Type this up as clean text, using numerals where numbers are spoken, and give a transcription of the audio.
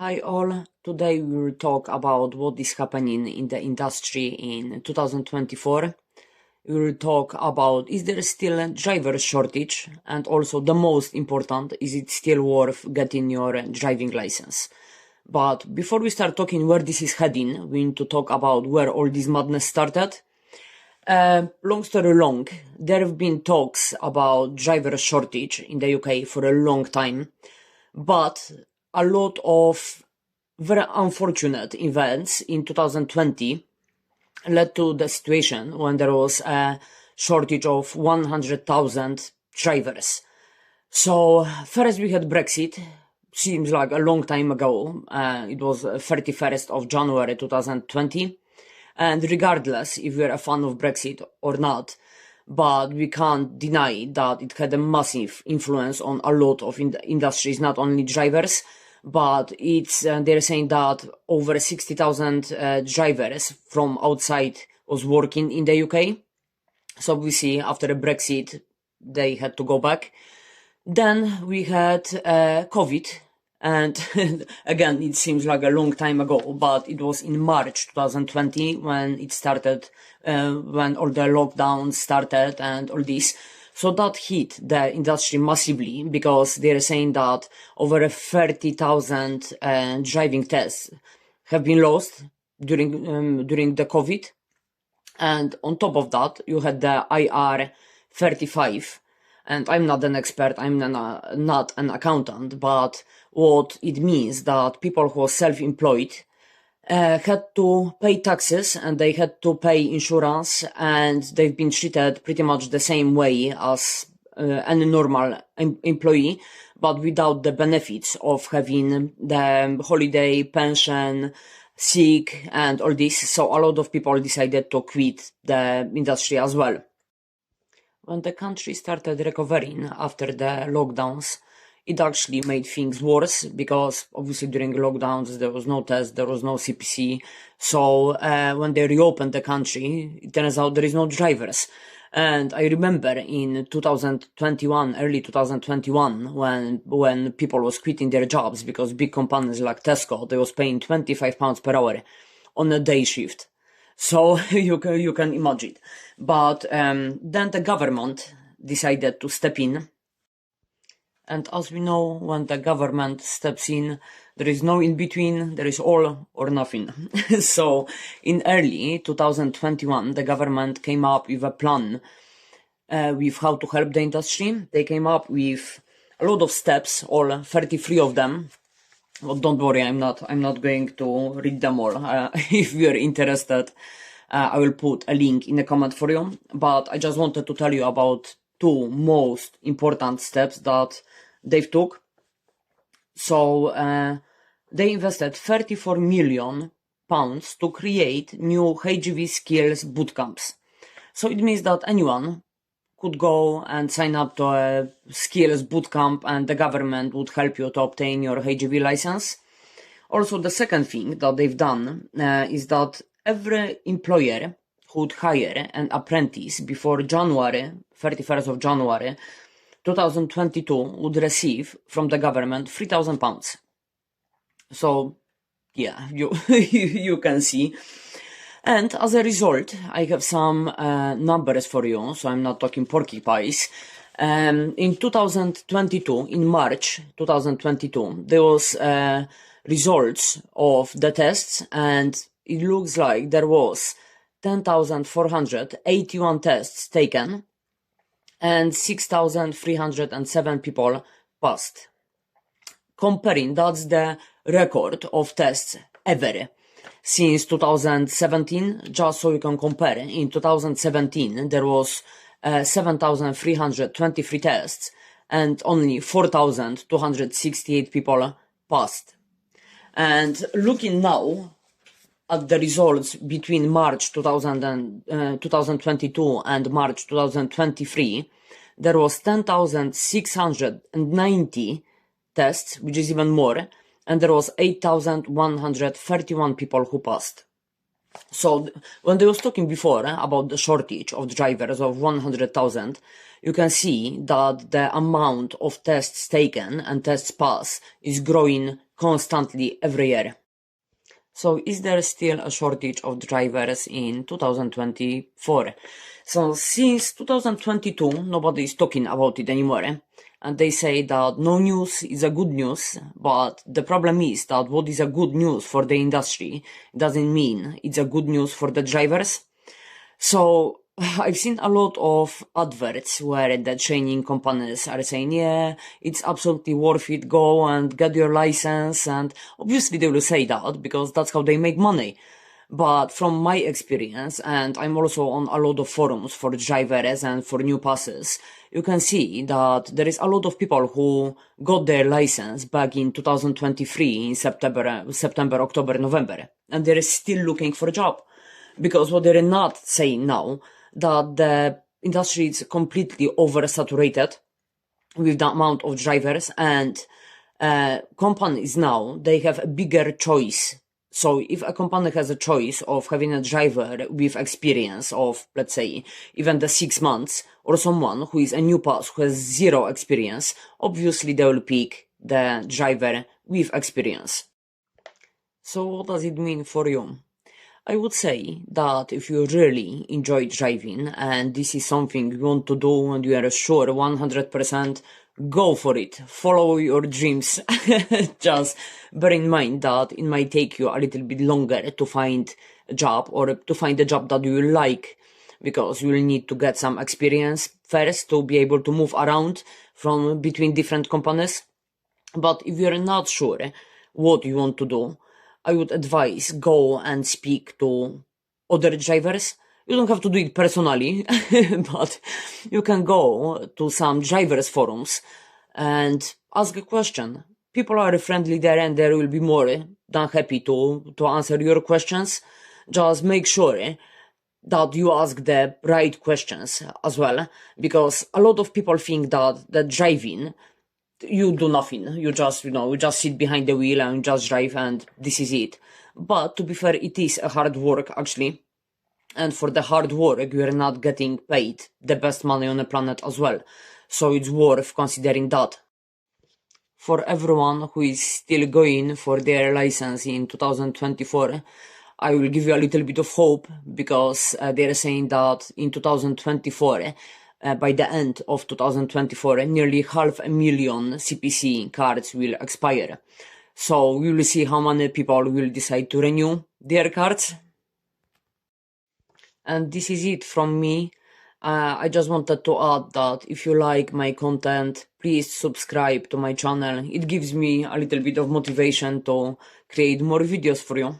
Hi all, today we will talk about what is happening in the industry in 2024. We will talk about is there still a driver shortage, and also the most important, is it still worth getting your driving license? But before we start talking where this is heading, we need to talk about where all this madness started. Long story long, there have been talks about driver shortage in the UK for a long time, but a lot of very unfortunate events in 2020 led to the situation when there was a shortage of 100,000 drivers. So first we had Brexit, seems like a long time ago. It was 31st of January 2020. And regardless if you're a fan of Brexit or not, but we can't deny that it had a massive influence on a lot of industries, not only drivers, but they're saying that over 60,000 drivers from outside was working in the UK. So we see after the Brexit, they had to go back. Then we had COVID, and again, it seems like a long time ago, but it was in March 2020 when it started, when all the lockdowns started and all this. So that hit the industry massively because they're saying that over 30,000 driving tests have been lost during the COVID. And on top of that, you had the IR35. And I'm not an expert, I'm not an accountant, but what it means that people who are self-employed had to pay taxes and they had to pay insurance, and they've been treated pretty much the same way as any normal employee, but without the benefits of having the holiday, pension, sick, and all this. So a lot of people decided to quit the industry as well. When the country started recovering after the lockdowns, it actually made things worse because obviously during lockdowns there was no test, there was no CPC. So when they reopened the country, it turns out there is no drivers. And I remember in 2021, early 2021, when people was quitting their jobs because big companies like Tesco, they was paying £25 per hour on a day shift. So you can imagine. But then the government decided to step in. And as we know, when the government steps in, there is no in between, there is all or nothing. So in early 2021, the government came up with a plan with how to help the industry. They came up with a lot of steps, all 33 of them. Well, don't worry, I'm not going to read them all. If you're interested, I will put a link in the comment for you. But I just wanted to tell you about two most important steps that they've took. So they invested £34 million to create new HGV skills bootcamps. So it means that anyone could go and sign up to a skills bootcamp and the government would help you to obtain your HGV license. Also, the second thing that they've done is that every employer who would hire an apprentice before 31st of January 2022 would receive from the government £3,000. So, yeah, you can see. And as a result, I have some numbers for you, so I'm not talking porcupines. In 2022, in March 2022, there was results of the tests, and it looks like there was 10,481 tests taken, and 6,307 people passed. Comparing, that's the record of tests ever since 2017, just so you can compare. In 2017, there was 7,323 tests and only 4,268 people passed. And looking now at the results between March 2022 and March 2023, there was 10,690 tests, which is even more, and there was 8,131 people who passed. So when they was talking before about the shortage of drivers of 100,000, you can see that the amount of tests taken and tests passed is growing constantly every year. So is there still a shortage of drivers in 2024? So since 2022, nobody is talking about it anymore. And they say that no news is a good news, but the problem is that what is a good news for the industry doesn't mean it's a good news for the drivers. So I've seen a lot of adverts where the training companies are saying, yeah, it's absolutely worth it, go and get your license. And obviously they will say that because that's how they make money. But from my experience, and I'm also on a lot of forums for drivers and for new passes, you can see that there is a lot of people who got their license back in 2023 in September, October, November, and they're still looking for a job. Because what they're not saying now, that the industry is completely oversaturated with the amount of drivers, and companies now, they have a bigger choice. So if a company has a choice of having a driver with experience of, let's say, even the 6 months, or someone who is a new pass, who has zero experience, obviously they will pick the driver with experience. So what does it mean for you? I would say that if you really enjoy driving and this is something you want to do and you are sure 100%, go for it. Follow your dreams. Just bear in mind that it might take you a little bit longer to find a job or to find a job that you like, because you will need to get some experience first to be able to move around from between different companies. But if you're not sure what you want to do, I would advise go and speak to other drivers. You don't have to do it personally, but you can go to some drivers forums and ask a question. People are friendly there and they will be more than happy to answer your questions. Just make sure that you ask the right questions as well, because a lot of people think that driving, you do nothing. You just, you just sit behind the wheel and just drive and this is it. But to be fair, it is a hard work actually. And for the hard work, you are not getting paid the best money on the planet as well. So it's worth considering that. For everyone who is still going for their license in 2024, I will give you a little bit of hope, because they're saying that in 2024, by the end of 2024, nearly 500,000 CPC cards will expire. So we will see how many people will decide to renew their cards. And this is it from me. I just wanted to add that if you like my content, please subscribe to my channel. It gives me a little bit of motivation to create more videos for you.